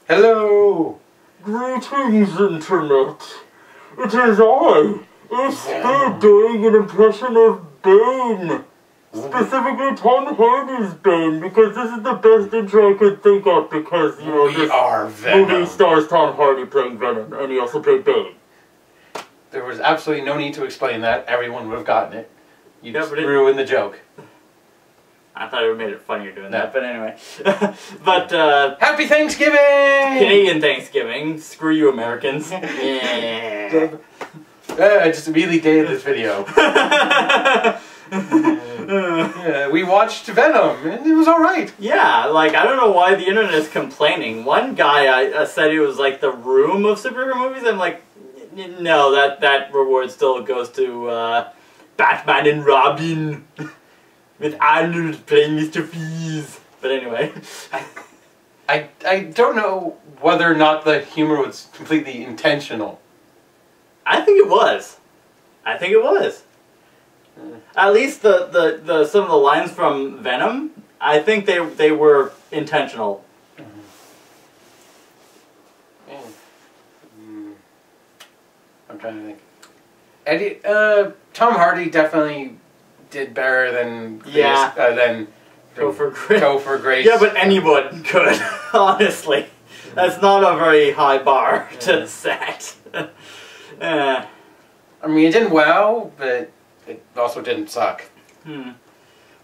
Hello! Greetings, Internet. It is I, Speed, doing an impression of Bane. Specifically Tom Hardy's Bane, because this is the best intro I could think of, because, you know, We are Venom. movie stars Tom Hardy playing Venom, and he also played Bane. There was absolutely no need to explain that. Everyone would have gotten it. You Yeah, just but it- ruined the joke. I thought it would have made it funnier doing No. that, but anyway. But, Happy Thanksgiving! Canadian Thanksgiving. Screw you, Americans. Yeah. I just immediately dated this video. Yeah, we watched Venom, and it was alright. Yeah, like, I don't know why the internet is complaining. One guy said it was like the Room of superhero movies. I'm like, no, that reward still goes to Batman and Robin with Arnold playing Mr. Freeze. But anyway. I don't know whether or not the humor was completely intentional. I think it was. I think it was. At least the some of the lines from Venom, I think they were intentional. I'm trying to think. Eddie, Tom Hardy definitely did better than Topher Grace. Grace. Yeah, but anyone could, honestly. That's not a very high bar to set. I mean, it didn't wow, but it also didn't suck.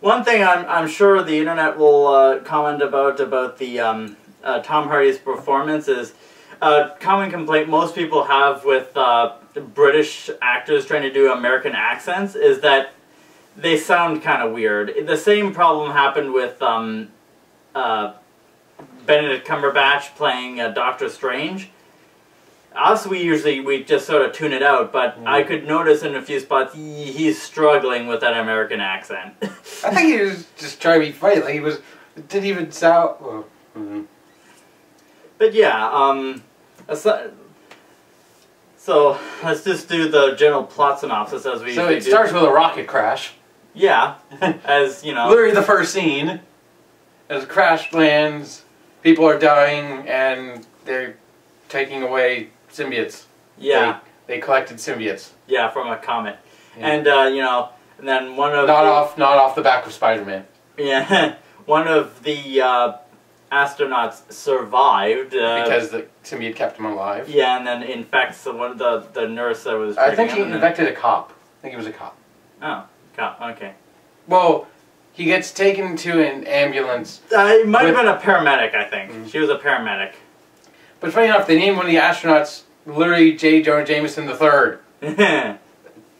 One thing I'm sure the internet will comment about the Tom Hardy's performance is a common complaint most people have with British actors trying to do American accents is that they sound kind of weird. The same problem happened with Benedict Cumberbatch playing Doctor Strange. Us, we just sort of tune it out, but I could notice in a few spots he's struggling with that American accent. I think he was just trying to be funny. Like it didn't even sound. Well, But yeah, so let's just do the general plot synopsis as we. So it starts with a rocket crash. Yeah, as you know. Literally the first scene, as a crash lands, people are dying, and they're taking away symbiotes. Yeah. They collected symbiotes. Yeah, from a comet, Yeah. and you know, and then one of not off the back of SpiderMan. Yeah, one of the astronauts survived Because the symbiote kept him alive. Yeah, and then infects one of the nurse that was. I think he him, infected a cop. I think he was a cop. Oh, cop. Okay. Well, he gets taken to an ambulance. It might have been a paramedic. I think she was a paramedic. But funny enough, they named one of the astronauts literally J. Jonah Jameson III.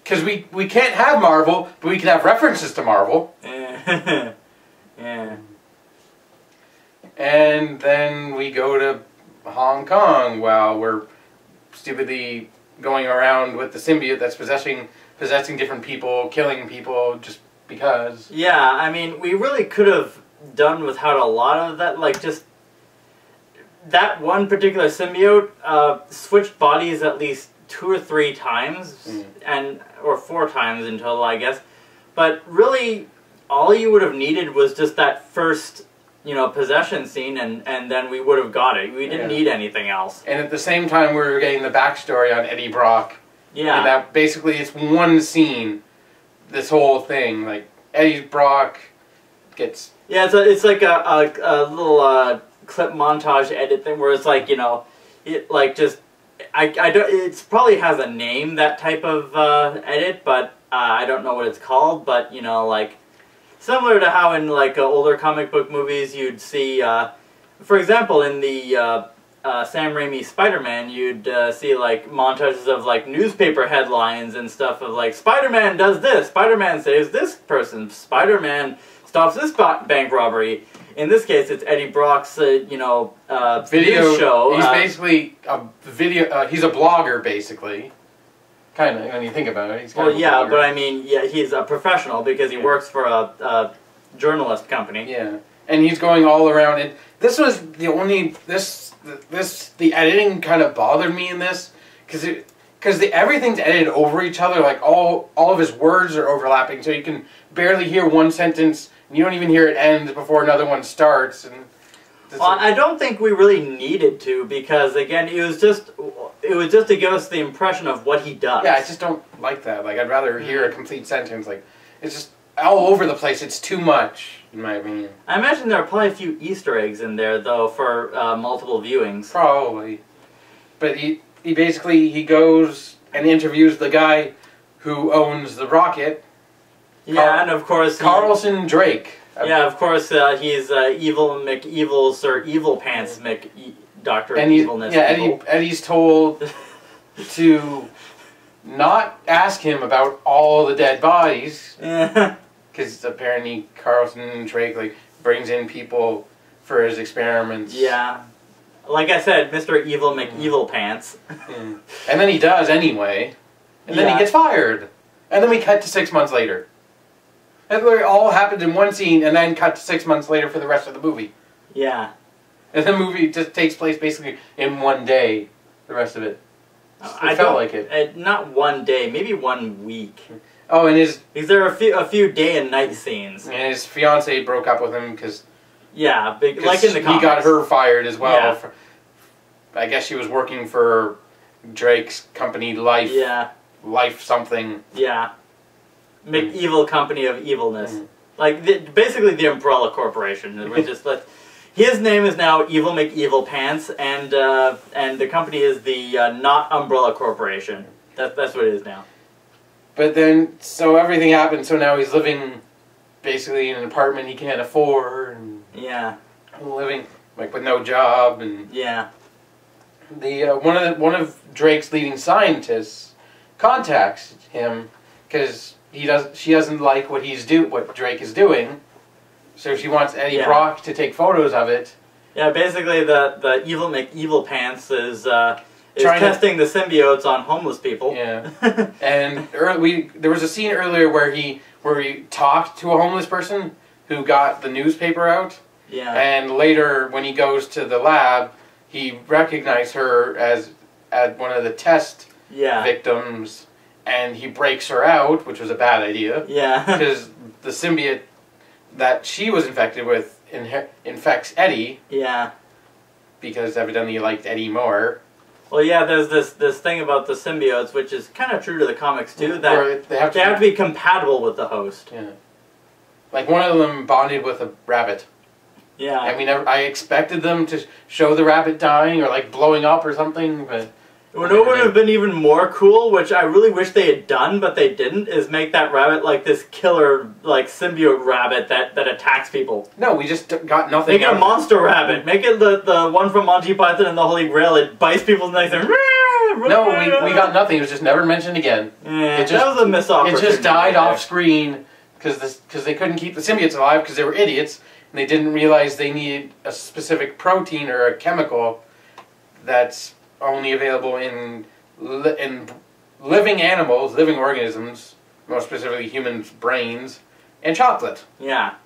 Because we can't have Marvel, but we can have references to Marvel. Yeah. And then we go to Hong Kong while we're stupidly going around with the symbiote that's possessing different people, killing people just because. Yeah, I mean, we really could have done without a lot of that, like just that one particular symbiote switched bodies at least 2 or 3 times, or 4 times in total, I guess. But really, all you would have needed was just that first, you know, possession scene, and then we would have got it. We didn't need anything else. And at the same time, we were getting the backstory on Eddie Brock. Yeah. And that basically it's one scene. This whole thing, like Eddie Brock gets. Yeah, it's like a little clip montage edit thing where it's like, you know, it like just I don't, it probably has a name, that type of edit, but I don't know what it's called. But you know, like similar to how in like older comic book movies you'd see, for example, in the Sam Raimi SpiderMan, you'd see like montages of like newspaper headlines and stuff of like Spider-Man does this, Spider-Man saves this person, Spider-Man stops this bank robbery. In this case, it's Eddie Brock's you know video news show. He's basically a video. He's a blogger, basically. Kind of when you think about it. He's kind of a blogger. But I mean, yeah, he's a professional because he works for a journalist company. Yeah, and he's going all around. And this was the only the editing kind of bothered me in this because everything's edited over each other. Like all of his words are overlapping, so you can barely hear one sentence. And you don't even hear it end before another one starts. And Well, I don't think we really needed to, because again, it was just to give us the impression of what he does. Yeah, I just don't like that. Like, I'd rather hear a complete sentence. Like, it's just all over the place. It's too much, in my opinion. I imagine there are probably a few Easter eggs in there, though, for multiple viewings. Probably. But he basically goes and interviews the guy who owns the rocket. Yeah, and of course... Harrelson Drake. Yeah, of course, he's Evil McEvil, Sir Evil Pants Dr. Evilness. Yeah, Eddie's told to not ask him about all the dead bodies. Because apparently Harrelson Drake, like, brings in people for his experiments. Yeah. Like I said, Mr. Evil McEvil Pants. And then he does anyway. And then he gets fired. And then we cut to 6 months later. It all happened in one scene, and then cut to 6 months later for the rest of the movie. Yeah. And the movie just takes place basically in one day, the rest of it. It felt like it. Not one day, maybe 1 week. Oh, and his... Is there a few day and night scenes? And his fiancée broke up with him because... Yeah, like in the comics. He got her fired as well. Yeah. I guess she was working for Drake's company, Life. Yeah. Life something. Yeah. McEvil Company of Evilness. Like, basically the Umbrella Corporation. We're just like... His name is now Evil McEvil Pants, and the company is the Not Umbrella Corporation. That's what it is now. But then, so everything happened, so now he's living basically in an apartment he can't afford, and yeah, living like with no job, and yeah. The one of Drake's leading scientists contacts him because she doesn't like what Drake is doing. So she wants Eddie Brock to take photos of it. Yeah, basically the Evil McEvil Pants is testing the symbiotes on homeless people. Yeah, and there was a scene earlier where he talked to a homeless person who got the newspaper out. Yeah. And later, when he goes to the lab, he recognized her as one of the test victims, and he breaks her out, which was a bad idea. Yeah. Because the symbiote that she was infected with infects Eddie. Yeah. Because evidently you liked Eddie more. Well, yeah, there's this thing about the symbiotes, which is kind of true to the comics too, that they have to be compatible with the host. Yeah. Like one of them bonded with a rabbit. Yeah. I mean, I expected them to show the rabbit dying or like blowing up or something, but... What would have been even more cool, which I really wish they had done, but they didn't, is make that rabbit like this killer, like, symbiote rabbit that attacks people. No, we just got nothing. Make it a monster rabbit. Make it the one from Monty Python and the Holy Grail. It bites people's necks and... No, we got nothing. It was just never mentioned again. Yeah, that was a missed opportunity. It just died off screen because they couldn't keep the symbiotes alive because they were idiots and they didn't realize they needed a specific protein or a chemical that's only available in living animals, living organisms, more specifically humans' brains, and chocolate. Yeah.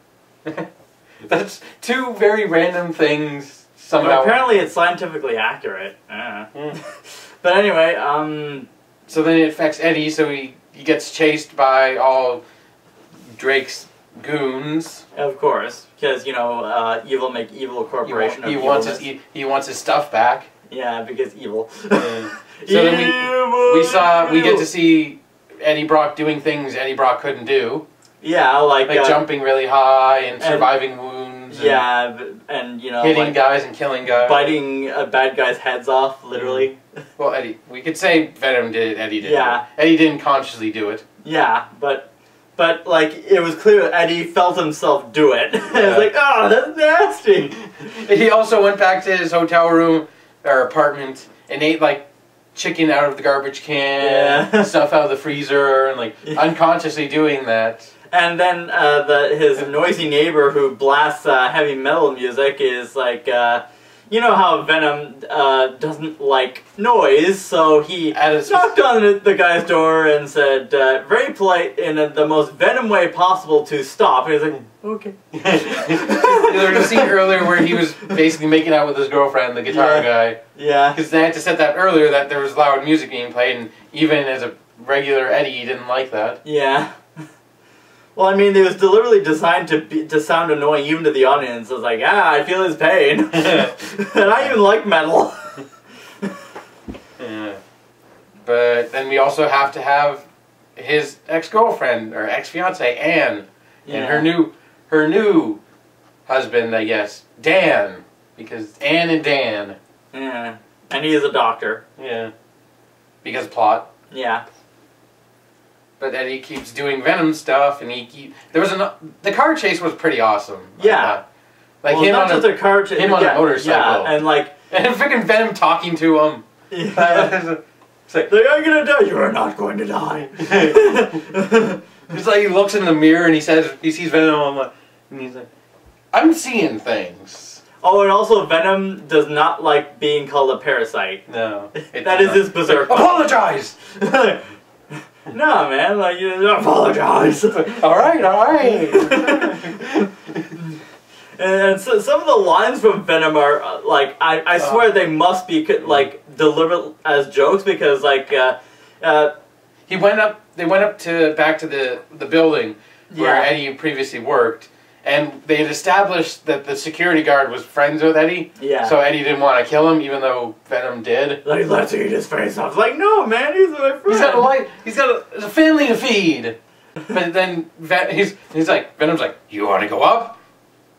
That's two very random things somehow. Well, apparently it's scientifically accurate. But anyway, So then it affects Eddie, so he gets chased by all Drake's goons. Of course, because, Evil McEvil Corporation he wants his stuff back. Yeah, because evil. So then we get to see Eddie Brock doing things Eddie Brock couldn't do. Yeah, like jumping really high and surviving wounds. Yeah, and hitting guys and killing guys, biting bad guys' heads off, literally. Well, Eddie, we could say Venom did it. Eddie did. Yeah. It. Eddie didn't consciously do it. Yeah, but like it was clear Eddie felt himself do it. Yeah. It was like, oh, that's nasty. He also went back to his hotel room or apartment and ate like chicken out of the garbage can, stuff out of the freezer, and like unconsciously doing that. And then his noisy neighbor who blasts heavy metal music is like, you know how Venom doesn't like noise, so he knocked on the guy's door and said, very polite, in the most Venom way possible, to stop. And he's like, okay. There was a scene earlier where he was basically making out with his girlfriend, the guitar guy. Yeah. Because they had to set that earlier that there was loud music being played, and even as a regular Eddie, he didn't like that. Yeah. Well, I mean, it was deliberately designed to sound annoying even to the audience. I was like, I feel his pain. And I even like metal. Yeah. But then we also have to have his ex-girlfriend, or ex-fiancée, Anne. Yeah. And her new husband, I guess, Dan. Because Anne and Dan. Yeah. And he is a doctor. Yeah. Because plot. Yeah. But then he keeps doing Venom stuff, and the car chase was pretty awesome. Yeah. Like well, him not on just a car chase. him on a motorcycle. Yeah, and like... And freaking Venom talking to him. Yeah. It's like, I'm gonna die. You are not going to die. It's like he looks in the mirror and he sees Venom, and he's like, I'm seeing things. Oh, and also Venom does not like being called a parasite. No. That is his berserk. Apologize! No, man, like, you don't apologize. Alright. And so, some of the lines from Venom are, like, I swear they must be, like, delivered as jokes, because, like, they went up back to the building where Yeah. Eddie previously worked, and they had established that the security guard was friends with Eddie. Yeah. So Eddie didn't want to kill him, even though Venom did. Like, let's eat his face off. Like, no, man, he's my friend. He's got a life. He's got a family to feed. But then he's like, Venom's like, you want to go up?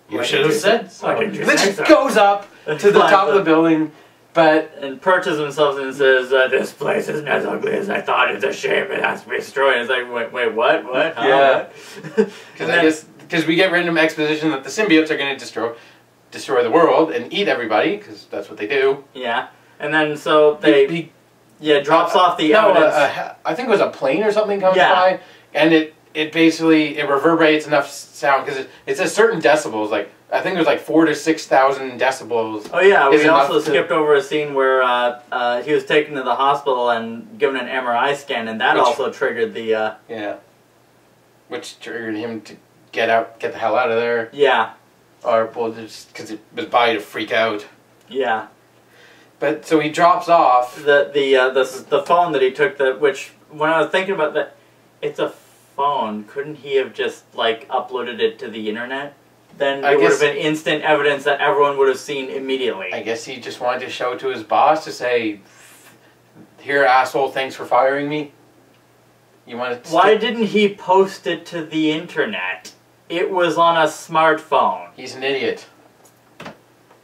You should have said so. This goes up to the top of the building, but and perches himself and says, "This place isn't as ugly as I thought. It's a shame it has to be destroyed." It's like, wait, what? What? Yeah. Because we get random exposition that the symbiotes are going to destroy the world and eat everybody, because that's what they do. Yeah, and then so they drops off the evidence. I think it was a plane or something comes by, and it basically reverberates enough sound, because it's a certain decibels. Like I think it was like 4,000 to 6,000 decibels. Oh yeah, we also skipped over a scene where he was taken to the hospital and given an MRI scan, and that also triggered the which triggered him to get the hell out of there. Yeah. Or well, just because it was body to freak out. Yeah. But so he drops off the phone that he took. Which when I was thinking about that, it's a phone. Couldn't he have just like uploaded it to the internet? Then it would have been instant evidence that everyone would have seen immediately. I guess he just wanted to show it to his boss to say, "Here, asshole, thanks for firing me." You want to? Why didn't he post it to the internet? It was on a smartphone. He's an idiot.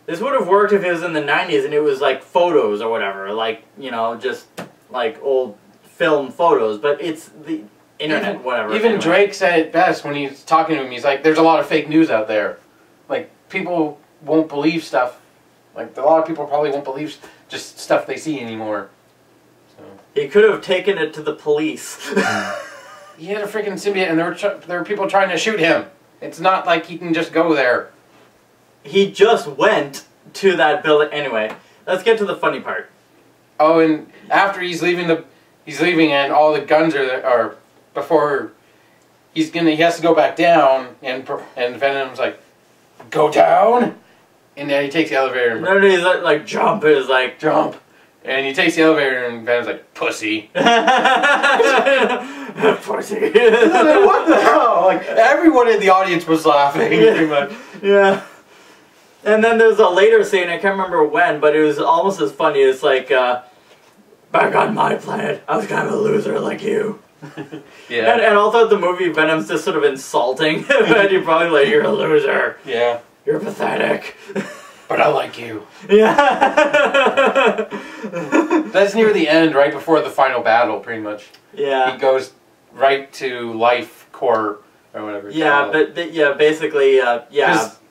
This would have worked if it was in the 90s and it was like photos or whatever, like, you know, just like old film photos, but it's the internet, whatever. Even Drake said it best when he's talking to him. He's like, there's a lot of fake news out there. Like, people won't believe stuff. Like, a lot of people probably won't believe just stuff they see anymore. So. He could have taken it to the police. He had a freaking symbiote, and there were people trying to shoot him. It's not like he can just go there. He just went to that building. Anyway, let's get to the funny part. Oh, and after he's leaving, and all the guns are before he has to go back down, and Venom's like, go down, and then he takes the elevator. And no, he's like jump. Is like jump. And he takes the elevator, and Venom's like, pussy. Pussy. What the hell? Like, everyone in the audience was laughing, pretty much. Yeah. And then there's a later scene, I can't remember when, but it was almost as funny. It's like, back on my planet, I was kind of a loser like you. Yeah. And all throughout the movie, Venom's just sort of insulting. And you're probably like, you're a loser. Yeah. You're pathetic. But I like you. Yeah. That's near the end, right before the final battle, pretty much. Yeah. He goes right to Life Core, or whatever. Yeah, but basically, that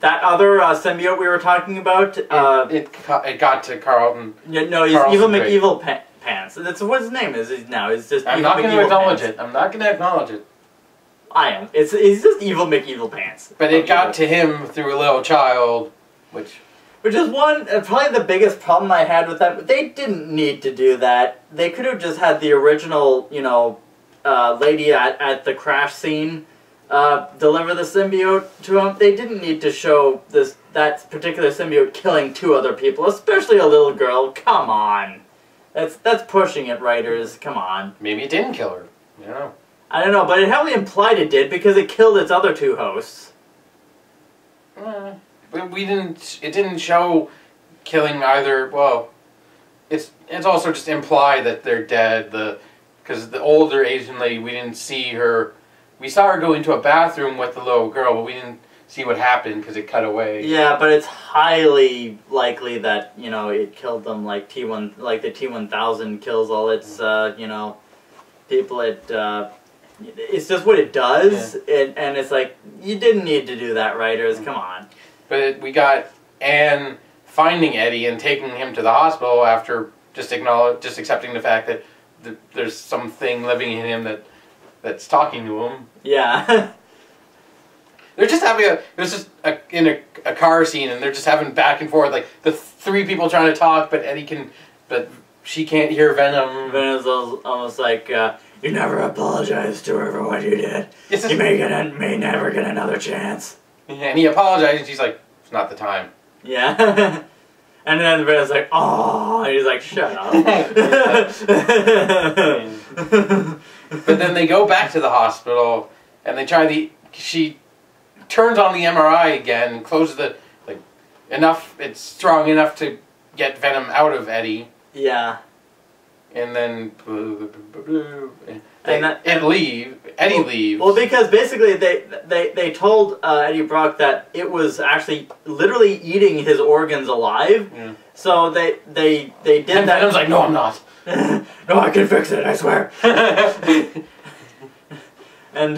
other symbiote we were talking about. It got to Carlton. Yeah, no, he's Evil McEvil Pants. That's what his name is now. It's just. I'm not going to acknowledge it. I'm not going to acknowledge it. I am. He's just Evil McEvil Pants. But it got to him through a little child, which is probably the biggest problem I had with that. They didn't need to do that. They could have just had the original, lady at the crash scene deliver the symbiote to him. They didn't need to show that particular symbiote killing 2 other people, especially a little girl. Come on. That's pushing it, writers. Come on. Maybe it didn't kill her. I don't know. I don't know, but it heavily implied it did because it killed its other two hosts. We didn't. It didn't show killing either. Well, it's also just implied that they're dead. Because the older Asian lady, we didn't see her. We saw her go into a bathroom with the little girl, but we didn't see what happened because it cut away. Yeah, but it's highly likely that, you know, it killed them like T1, like the T-1000 kills all its, you know, people. It's just what it does, and it's like, you didn't need to do that, writers. Come on. But we got Anne finding Eddie and taking him to the hospital after just accepting the fact that there's something living in him that's talking to him. Yeah. They're just having in a car scene, and they're just having back and forth, like the three people trying to talk, but she can't hear Venom. Venom's almost like, you never apologized to her for what you did. You may never get another chance. And he apologized, and she's like, it's not the time. Yeah. And then Venom's like, oh, and he's like, shut up. But then they go back to the hospital, and they try she turns on the MRI again, closes it's strong enough to get Venom out of Eddie. Yeah. And then Eddie leaves. Well, because basically they told Eddie Brock that it was actually literally eating his organs alive. Yeah. So they did that. Venom's like, no, I'm not. No, I can fix it, I swear. and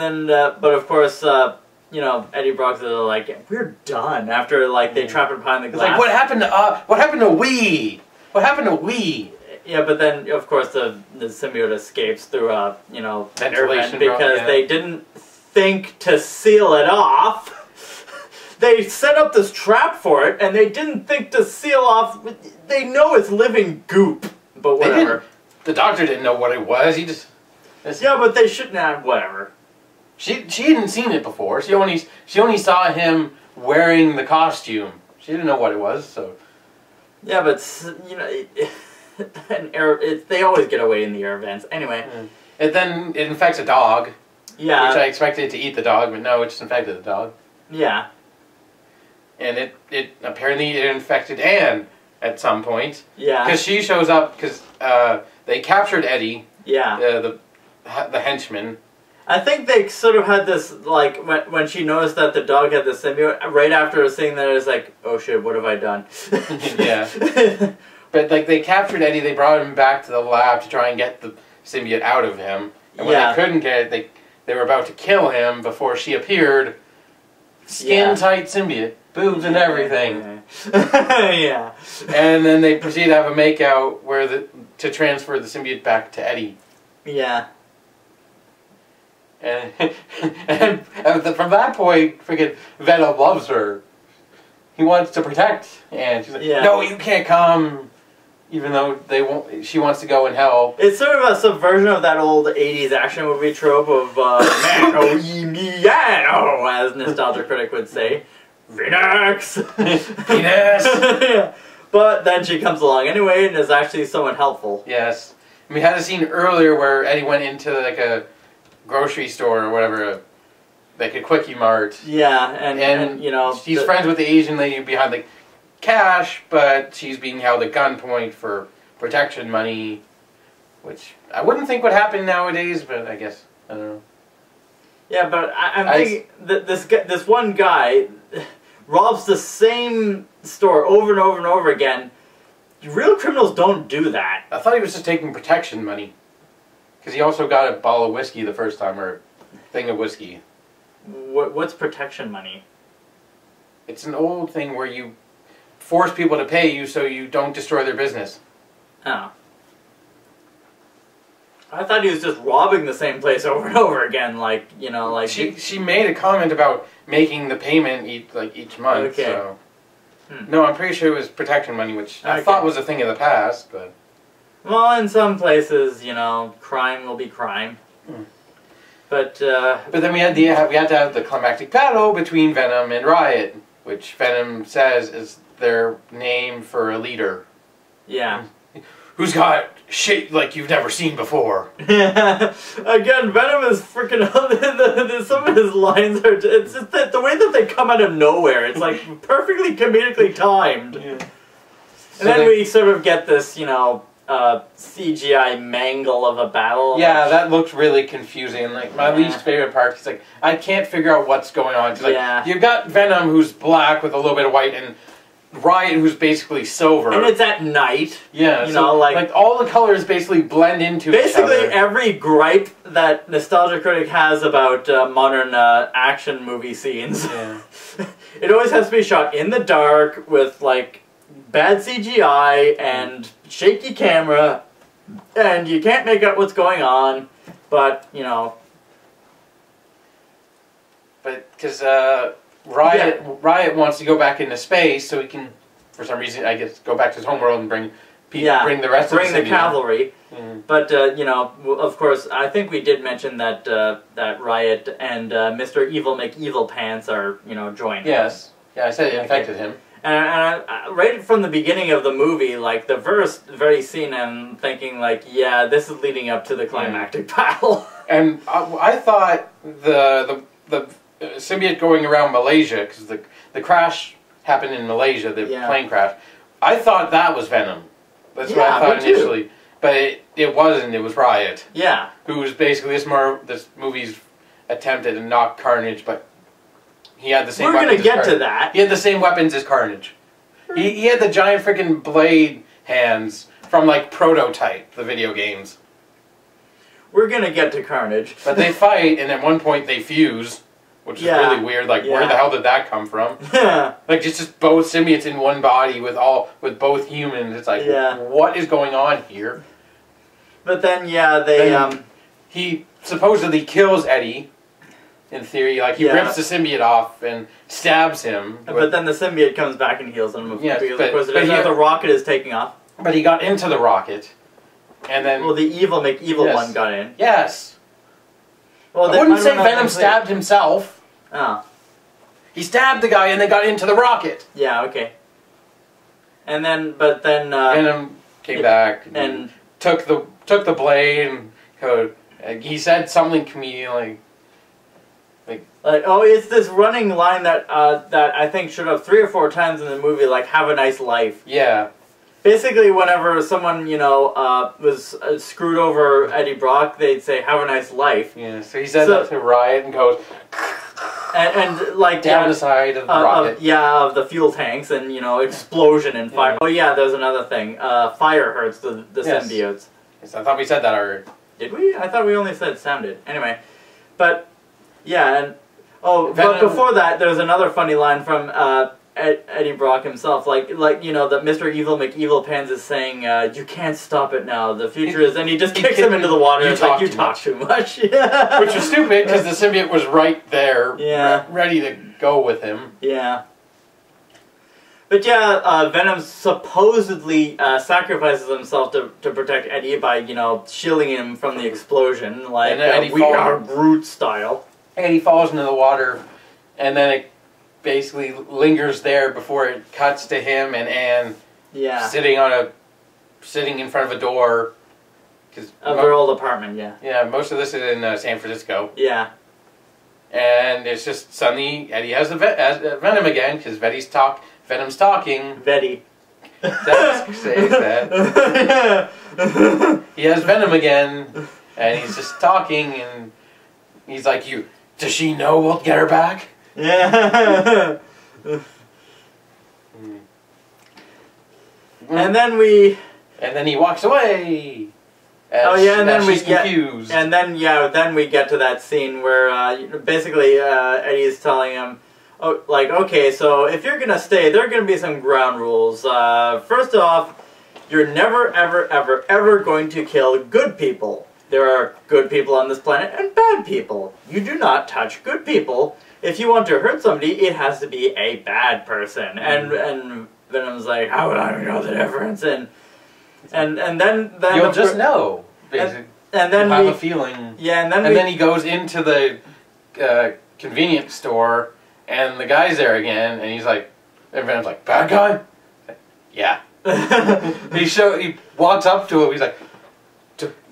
then, but of course, you know, Eddie Brock's like, we're done after they trap him behind the glass. It's like, what happened to we? What happened to we? Yeah, but then of course the symbiote escapes through a ventilation because they didn't think to seal it off. They set up this trap for it, and they didn't think to seal off. They know it's living goop, but whatever. The doctor didn't know what it was. He just yeah, but they shouldn't have. Whatever. She hadn't seen it before. She only saw him wearing the costume. She didn't know what it was. So yeah, but you know, they always get away in the air vents. Anyway, then it infects a dog. Yeah, which I expected it to eat the dog, but no, it just infected the dog. Yeah. And it apparently infected Anne at some point. Yeah. Because she shows up because they captured Eddie. Yeah. The henchman. I think they sort of had this, like, when she noticed that the dog had the symbiote, right after seeing that, it was like, oh shit, what have I done? Yeah. But, they captured Eddie, they brought him back to the lab to try and get the symbiote out of him. And when they couldn't get it, they were about to kill him before she appeared. Skin-tight symbiote. Boobs and everything. Yeah. And then they proceed to have a makeout to transfer the symbiote back to Eddie. Yeah. And from that point, freaking Venom loves her. He wants to protect, and she's like, no, you can't come. Even though she wants to go and help. It's sort of a subversion of that old 80s action movie trope of mano y mano, as Nostalgia Critic would say. Phoenix! Phoenix! Yeah. But then she comes along anyway and is actually somewhat helpful. Yes. We had a scene earlier where Eddie went into a grocery store or whatever, a Quickie Mart. Yeah, and you know... She's friends with the Asian lady behind the cash, but she's being held at gunpoint for protection money, which I wouldn't think would happen nowadays, but I guess, I don't know. Yeah, but I'm thinking that this one guy robs the same store over and over and over again. Real criminals don't do that. I thought he was just taking protection money. Because he also got a bottle of whiskey the first time, or a thing of whiskey. What's protection money? It's an old thing where you force people to pay you so you don't destroy their business. Oh. I thought he was just robbing the same place over and over again, like, you know, like... She made a comment about making the payment each month, okay. So... No, I'm pretty sure it was protection money, which I thought was a thing of the past, but... Well, in some places, you know, crime will be crime. But then we had to have the climactic battle between Venom and Riot, which Venom says is their name for a leader. Yeah. who's got shit like you've never seen before. Yeah. Again, Venom is freaking. Some of his lines are. It's just the way that they come out of nowhere. It's like perfectly comedically timed. Yeah. And then we sort of get this, you know, CGI mangle of a battle. Yeah, that looked really confusing. Like my least favorite part is like I can't figure out what's going on. Like, you've got Venom who's black with a little bit of white, and Riot who's basically silver. And it's at night. Yeah, you know, like all the colors basically blend into each other. Basically, every gripe that Nostalgia Critic has about modern action movie scenes, it always has to be shot in the dark with like bad CGI and shaky camera, and you can't make out what's going on, but, you know. But, because Riot wants to go back into space so he can, for some reason, I guess, go back to his homeworld and bring the rest of the cavalry. But, you know, of course, I think we did mention that that Riot and Mr. Evil McEvil Pants are, you know, joined. Yes. Yeah, I said it infected him. And right from the beginning of the movie, like, the very scene, I'm thinking, like, yeah, this is leading up to the climactic battle. And I thought the symbiote going around Malaysia, because the crash happened in Malaysia, the plane crash, I thought that was Venom. That's what I thought initially. But it wasn't, it was Riot. Yeah. Who was basically this movie's attempt to knock Carnage, but he had the same weapons. We're going to get to that. He had the same weapons as Carnage. He had the giant freaking blade hands from, like, Prototype, the video games. We're going to get to Carnage. But they fight, and at one point they fuse, which is really weird. Like, where the hell did that come from? Like, just both symbiotes in one body with both humans. It's like, what is going on here? But then, he supposedly kills Eddie. In theory, like, he rips the symbiote off and stabs him. But then the symbiote comes back and heals him. Because, of course, the rocket is taking off. But he got into the rocket. And then... Well, the evil McEvil one got in. Yes. Well, I wouldn't say Venom stabbed himself. Oh. He stabbed the guy and they got into the rocket. Yeah, okay. And then, but then... Venom came back and took the blade and he said something comedian like, oh, it's this running line that that I think showed up 3 or 4 times in the movie, like, have a nice life. Yeah. Basically, whenever someone, you know, was screwed over Eddie Brock, they'd say, have a nice life. Yeah, so he said that to Riot and goes... And like... down the side of the rocket. Of the fuel tanks and, you know, explosion and fire. Oh, yeah, there's another thing. Fire hurts the symbiotes. Yes, I thought we said that already. Did we? I thought we only said sounded. Anyway. But, yeah, and... Oh, but before that, there's another funny line from Eddie Brock himself, like you know, that Mr. Evil McEvil Pants is saying, "You can't stop it now. The future is," and he just kicks him into the water. It's like, you talk too much. Yeah. Which was stupid because the symbiote was right there, ready to go with him. Yeah. But yeah, Venom supposedly sacrifices himself to protect Eddie by, you know, shielding him from the explosion, like we are Groot style. And he falls into the water, and then it basically lingers there before it cuts to him and Anne sitting in front of a door. Of her old apartment, Yeah, most of this is in San Francisco. Yeah. And it's just suddenly Eddie has Venom again, because Venom's talking. Betty. That says that. He has Venom again, and he's just talking, and he's like, does she know we'll get her back? Yeah. And then he walks away. And then she's confused. And then then we get to that scene where basically Eddie's telling him, oh, like, okay, so if you're gonna stay, there are gonna be some ground rules. First off, you're never, ever, ever, ever going to kill good people. There are good people on this planet and bad people. You do not touch good people. If you want to hurt somebody, it has to be a bad person. And Venom's like, how would I know the difference? And then you'll just know. Basically, and then you'll have a feeling. Yeah, and then he goes into the convenience store, and the guy's there again, and he's like, and Venom's like, bad guy? Like, yeah. He walks up to him. He's like,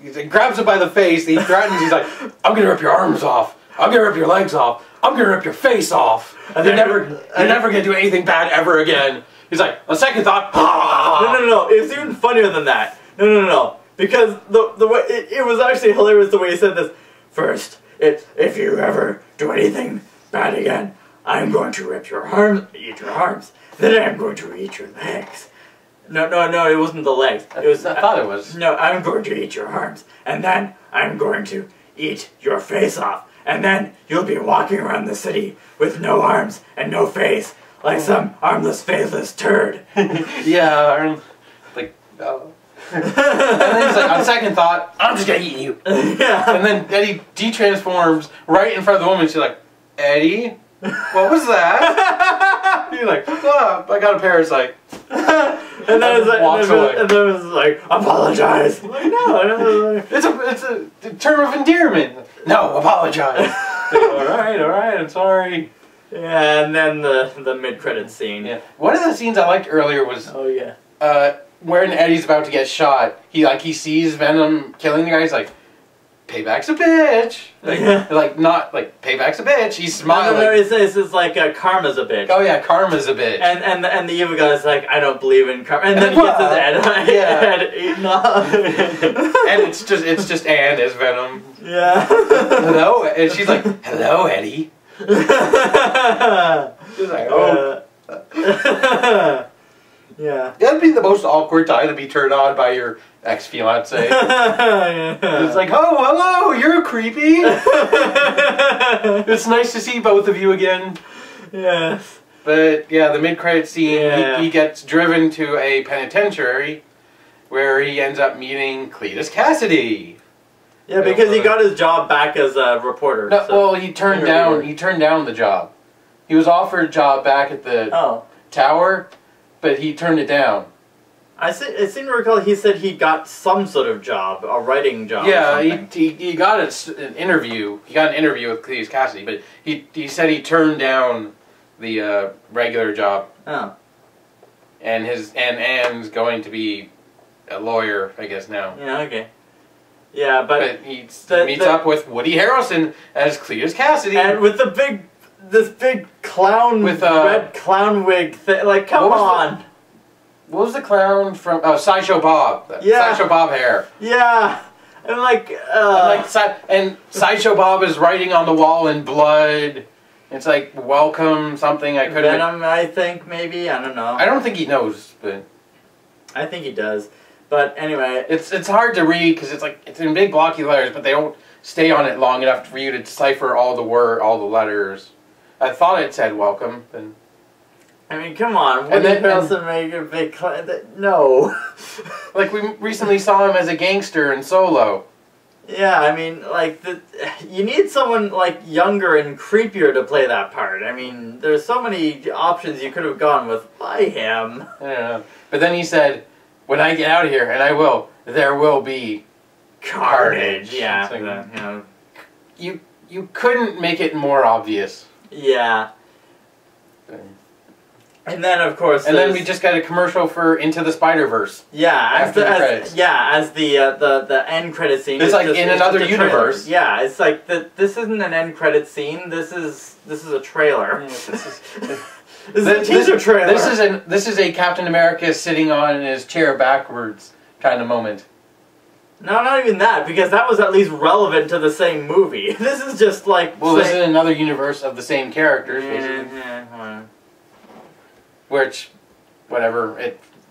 he grabs him by the face. He threatens. He's like, I'm gonna rip your arms off. I'm gonna rip your legs off. I'm gonna rip your face off. And you're never gonna do anything bad ever again. He's like, on second thought, No. It's even funnier than that. No. Because the way it was actually hilarious the way he said this. First, if you ever do anything bad again, I'm going to rip your arms, eat your arms. Then I'm going to eat your legs. No, it wasn't the legs. It was. I thought it was. No, I'm going to eat your arms, and then I'm going to eat your face off, and then you'll be walking around the city with no arms and no face, like some armless, faceless turd. Yeah, like. And then he's like, on second thought, I'm just gonna eat you. Yeah. And then Eddie de-transforms right in front of the woman. She's like, Eddie, what was that? He's like, oh, I got a parasite. And then it was like, apologize. I'm like, no. It's a term of endearment. No, apologize. All right, I'm sorry. Yeah, and then the mid-credit scene. Yeah. One of the scenes I liked earlier was. Oh yeah. When Eddie's about to get shot, he sees Venom killing the guy. He's like, "Payback's a bitch." Not like payback's a bitch. He's smiling. No, it's like karma's a bitch. Oh yeah, karma's a bitch. And the evil guy's like, I don't believe in karma. And then he gets his head eaten off. And it's just Anne as Venom. Yeah. Hello, and she's like, "Hello, Eddie." She's like, "Oh." Yeah. That'd be the most awkward time to be turned on by your ex-fiancé. Yeah. It's like, oh, hello, you're creepy. It's nice to see both of you again. Yes. But, yeah, the mid-credit scene, he gets driven to a penitentiary where he ends up meeting Cletus Cassidy. Yeah, because he got his job back as a reporter. No, well, he turned down the job. He was offered a job back at the tower, but he turned it down. I seem to recall he said he got some sort of job, a writing job. Yeah, he got an interview. He got an interview with Cletus Cassidy, but he said he turned down the regular job. Oh. And Anne's going to be a lawyer, I guess now. Yeah. Okay. Yeah, but he meets up with Woody Harrelson as Cletus Cassidy, and with this big clown with red clown wig thing. Like, come on. What was the clown from? Oh, Sideshow Bob. Yeah. Sideshow Bob hair. Yeah. And Sideshow Bob is writing on the wall in blood. It's like, welcome something I couldn't. Venom, I think, maybe. I don't know. I don't think he knows, but I think he does. But anyway, it's hard to read because it's in big blocky letters, but they don't stay on it long enough for you to decipher all the letters. I thought it said welcome. And I mean, come on. Woody Harrelson made a big no. Like, we recently saw him as a gangster in Solo. Yeah, I mean, like, you need someone, like, younger and creepier to play that part. I mean, there's so many options you could have gone with by him. I don't know. But then he said, when I get out of here, and I will, there will be carnage. Yeah. Like, you couldn't make it more obvious. Yeah. And then, of course, and then we just got a commercial for Into the Spider-Verse. Yeah, as the end credit scene. It's like in another universe. Yeah, it's like this isn't an end credit scene. This is a trailer. Yeah, this is a teaser trailer. This is a Captain America sitting on his chair backwards kind of moment. No, not even that, because that was at least relevant to the same movie. This is just like... Well, this is another universe of the same characters, basically. Which, whatever,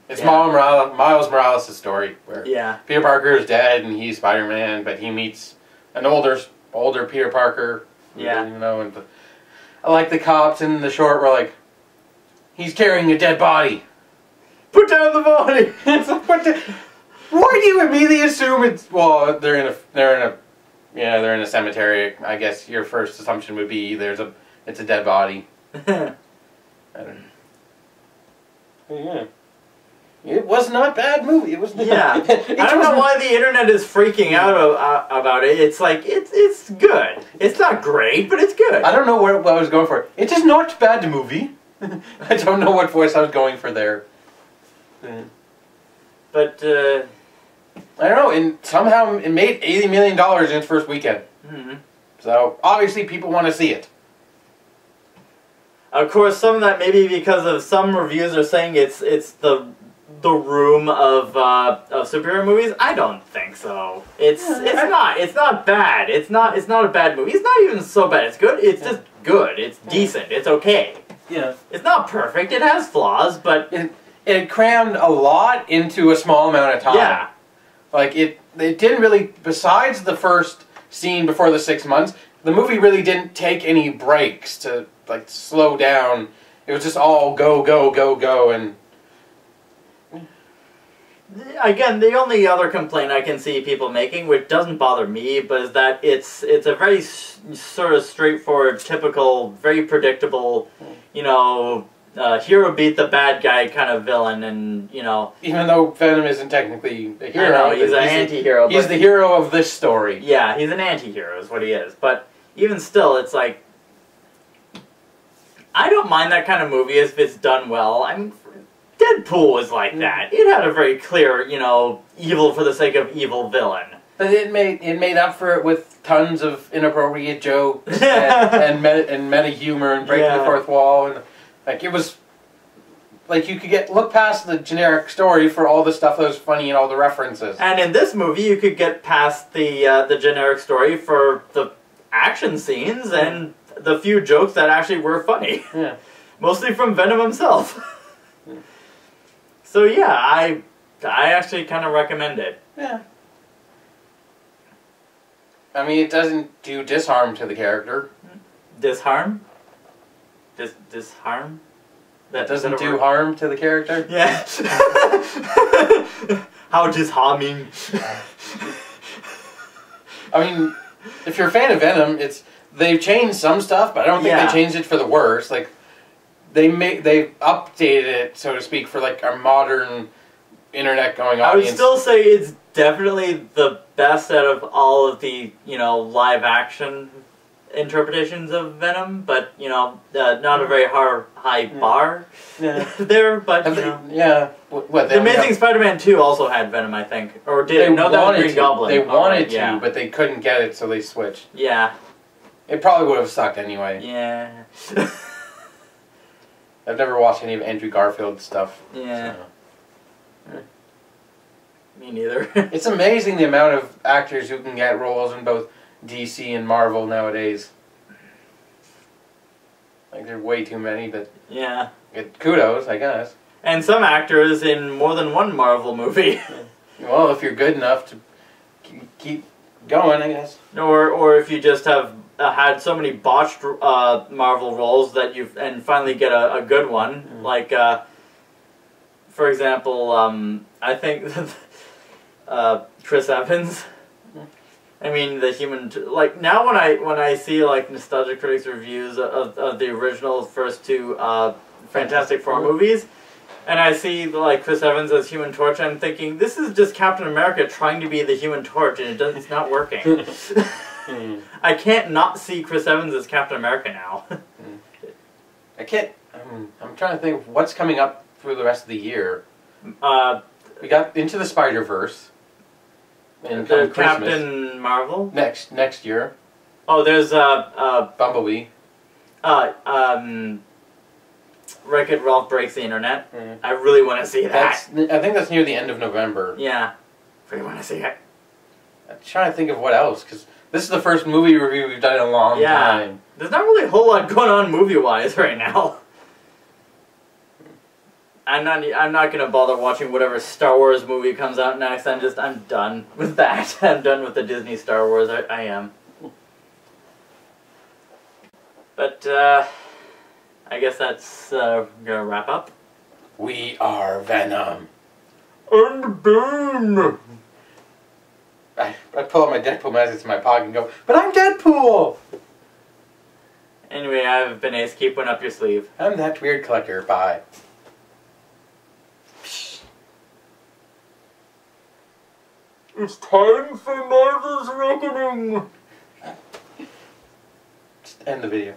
it's Miles Morales' story, where Peter Parker is dead and he's Spider-Man, but he meets an older Peter Parker. Yeah. You know, and I like the cops in the short were like, he's carrying a dead body. Put down the body! It's like, why do you immediately assume it's... Well, they're in a cemetery. I guess your first assumption would be it's a dead body. I don't know. Yeah. It was not a bad movie. It was not. Yeah. I don't know why the internet is freaking out about it. It's like, it's good. It's not great, but it's good. I don't know what I was going for. It is not a bad movie. I don't know what voice I was going for there. But I don't know, and somehow it made $80 million in its first weekend. mm-hmm. So obviously people want to see it. Of course, some of that maybe because of some reviews are saying it's the Room of superhero movies. I don't think so. It's not bad. It's not a bad movie. It's not even so bad. It's good. It's just good. It's decent. It's okay. Yeah. It's not perfect. It has flaws, but it crammed a lot into a small amount of time. Yeah. Like it didn't really. Besides the first scene before the 6 months, the movie really didn't take any breaks to like slow down. It was just all go go go go and. Again, the only other complaint I can see people making, which doesn't bother me, but is that it's a very sort of straightforward, typical, very predictable, you know, hero beat the bad guy kind of villain, and you know. Even though Venom isn't technically a hero, I know, he's an anti-hero. He's the hero of this story. Yeah, he's an anti-hero is what he is. But even still, it's like I don't mind that kind of movie if it's done well. I mean, Deadpool was like that. It had a very clear, you know, evil for the sake of evil villain. But it made up for it with tons of inappropriate jokes and meta humor and breaking the fourth wall, and like it was like you could look past the generic story for all the stuff that was funny and all the references. And in this movie, you could get past the generic story for the action scenes and the few jokes that actually were funny. Yeah, mostly from Venom himself. So yeah, I actually kind of recommend it. Yeah. I mean, it doesn't do disharm to the character. Disharm? Disharm? That doesn't do harm to the character? Yeah. How disharming. I mean, if you're a fan of Venom, they've changed some stuff, but I don't think they changed it for the worse. Like, they updated it, so to speak, for like our modern internet-going audience. I would still say it's definitely the best out of all of the, you know, live-action interpretations of Venom, but, you know, not a very high bar there, but, you know. Yeah. What, the Amazing Spider-Man 2 also had Venom, I think. Or did it? No, that was Green Goblin. They wanted to, but they couldn't get it, so they switched. Yeah. It probably would have sucked anyway. Yeah. I've never watched any of Andrew Garfield's stuff. Yeah. So. Me neither. It's amazing the amount of actors who can get roles in both DC and Marvel nowadays. Like, there are way too many, but... Yeah. Kudos, I guess. And some actors in more than one Marvel movie. Well, if you're good enough to keep going, I guess. Or if you just have had so many botched Marvel roles that and finally get a good one. Like, for example, I think Chris Evans. I mean, the Human... Like, now when I see, like, Nostalgia Critics reviews of the original first two Fantastic Four movies, and I see, like, Chris Evans as Human Torch, I'm thinking, this is just Captain America trying to be the Human Torch, and it's not working. I can't not see Chris Evans as Captain America now. I can't... I'm trying to think of what's coming up for the rest of the year. We got Into the Spider-Verse. And the Captain Marvel? Next year. Oh, there's Bumblebee. Wreck-It Ralph Breaks the Internet. I really want to see that. I think that's near the end of November. Yeah. Really want to see it. I'm trying to think of what else, because this is the first movie review we've done in a long time. There's not really a whole lot going on movie-wise right now. I'm not gonna bother watching whatever Star Wars movie comes out next. I'm done with that. I'm done with the Disney Star Wars. I am. But I guess that's gonna wrap up. We are Venom. And Ben. I pull out my Deadpool mask in my pocket and go, but I'm Deadpool! Anyway, I've been Ace. Keep one up your sleeve. I'm that weird collector. Bye. It's time for Marvel's Reckoning! Just end the video.